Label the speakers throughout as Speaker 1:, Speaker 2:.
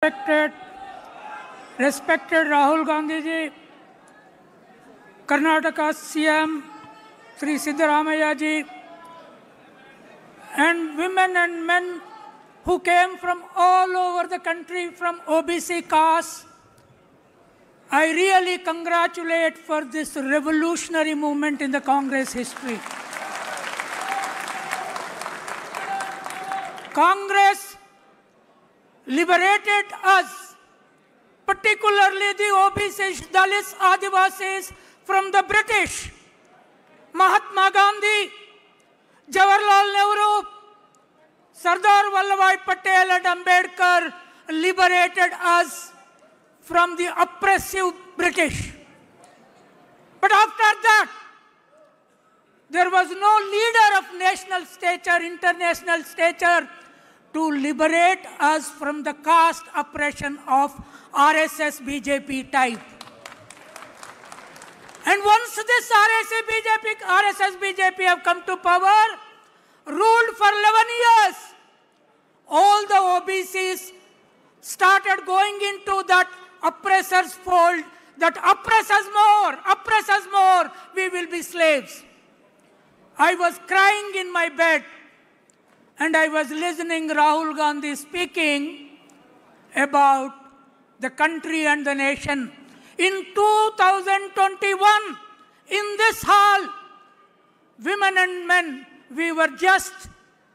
Speaker 1: Respected Rahul Gandhi ji, Karnataka CM Sri Siddaramaiah ji, and women and men who came from all over the country from OBC caste, I really congratulate for this revolutionary movement in the Congress history. Congress liberated us, particularly the OBCs, Dalits, Adivasis from the British. Mahatma Gandhi, Jawaharlal Nehru, Sardar Vallabhbhai Patel and Ambedkar liberated us from the oppressive British. But after that, there was no leader of national stature, international stature, to liberate us from the caste oppression of RSS BJP type. And once this RSS BJP have come to power, ruled for 11 years, all the OBCs started going into that oppressor's fold, that oppress us more, we will be slaves. I was crying in my bed and I was listening Rahul Gandhi speaking about the country and the nation. In 2021, in this hall, women and men, we were just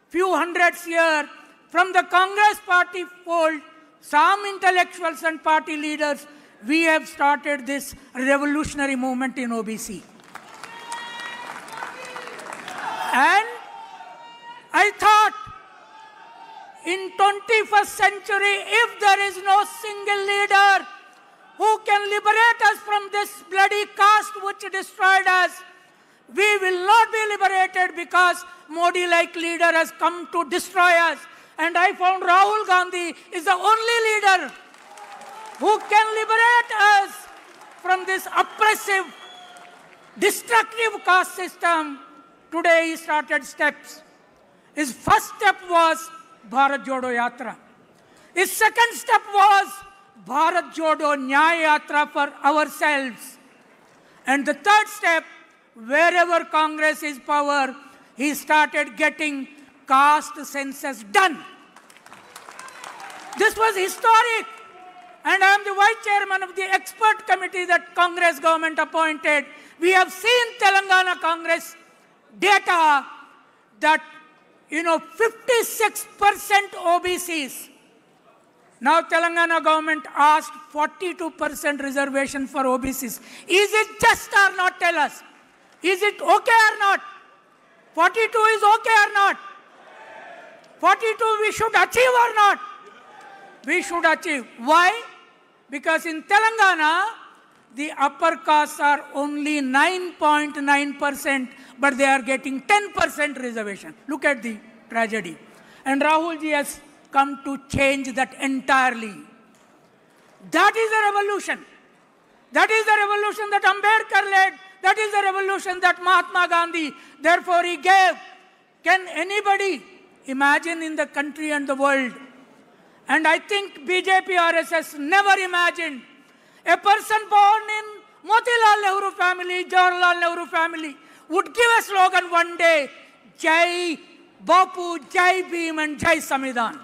Speaker 1: few hundreds here from the Congress party fold, some intellectuals and party leaders, we have started this revolutionary movement in OBC. And I thought, in 21st century, if there is no single leader who can liberate us from this bloody caste which destroyed us, we will not be liberated because Modi-like leader has come to destroy us. And I found Rahul Gandhi is the only leader who can liberate us from this oppressive, destructive caste system. Today he started steps. His first step was Bharat Jodo Yatra. His second step was Bharat Jodo Nyaya Yatra for ourselves. And the third step, wherever Congress is power, he started getting caste census done. This was historic. And I am the vice chairman of the expert committee that Congress government appointed. We have seen Telangana Congress data that 56% OBCs. Now Telangana government asked 42% reservation for OBCs. Is it just or not? Tell us. Is it okay or not? 42 is okay or not? 42 we should achieve or not? We should achieve. Why? Because in Telangana, the upper castes are only 9.9%, but they are getting 10% reservation. Look at the tragedy. And Rahul ji has come to change that entirely. That is a revolution. That is the revolution that Ambedkar led. That is the revolution that Mahatma Gandhi, therefore he gave. Can anybody imagine in the country and the world? And I think BJP RSS never imagined a person born in Motilal Nehru family, Jawaharlal Nehru family, would give a slogan one day, Jai Bapu, Jai Bhim and Jai Samvidhan.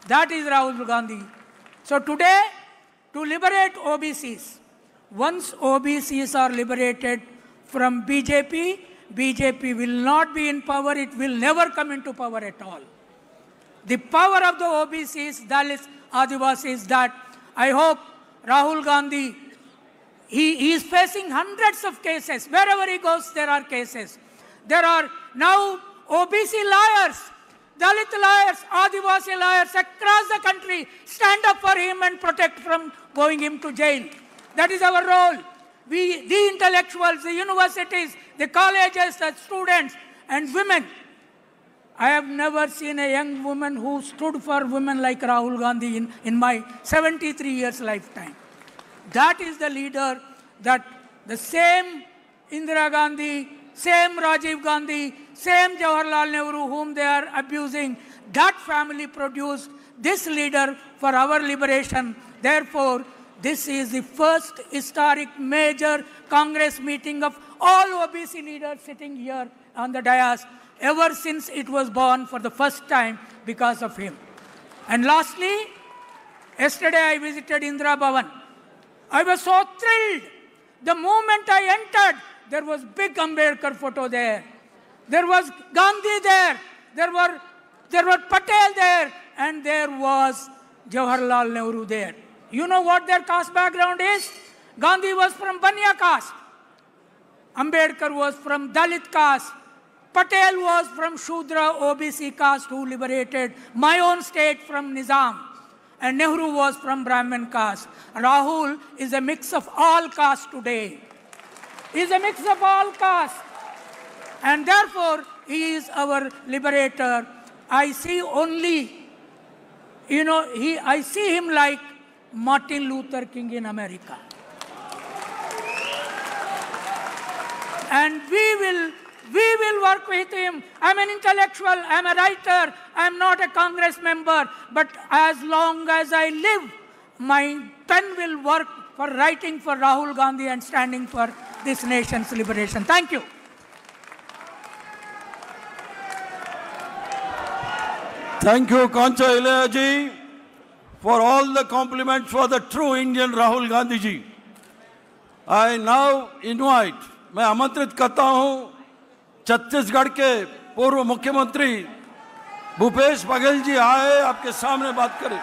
Speaker 1: That is Rahul Gandhi. So today, to liberate OBCs, once OBCs are liberated from BJP, BJP will not be in power, it will never come into power at all. The power of the OBCs, Dalits, Adivasis, that I hope Rahul Gandhi, he is facing hundreds of cases. Wherever he goes, there are cases. There are now OBC lawyers, Dalit lawyers, Adivasi lawyers across the country stand up for him and protect from going him to jail. That is our role. We, the intellectuals, the universities, the colleges, the students and women. I have never seen a young woman who stood for women like Rahul Gandhi in my 73 years lifetime. That is the leader that the same Indira Gandhi, same Rajiv Gandhi, same Jawaharlal Nehru whom they are abusing, that family produced this leader for for our liberation. Therefore, this is the first historic major Congress meeting of all OBC leaders sitting here on the dais ever since it was born for the first time because of him. And lastly, yesterday I visited Indira Bhavan. I was so thrilled. The moment I entered, there was big Ambedkar photo there. There was Gandhi there. There were Patel there. And there was Jawaharlal Nehru there. You know what their caste background is? Gandhi was from Banya caste. Ambedkar was from Dalit caste. Patel was from Shudra OBC caste who liberated my own state from Nizam. And Nehru was from Brahmin caste. Rahul is a mix of all castes today. He is a mix of all castes. And therefore, he is our liberator. I see only, I see him like Martin Luther King in America. And we will work with him. I'm an intellectual, I'm a writer, I'm not a Congress member, but as long as I live, my pen will work for writing for Rahul Gandhi and standing for this nation's liberation. Thank you.
Speaker 2: Thank you, Kancha Ilaiah ji, for all the compliments for the true Indian Rahul Gandhi ji. I now invite, मैं आमंत्रित करता हूं छत्तीसगढ़ के पूर्व मुख्यमंत्री भूपेश बघेल जी आए आपके सामने बात करें।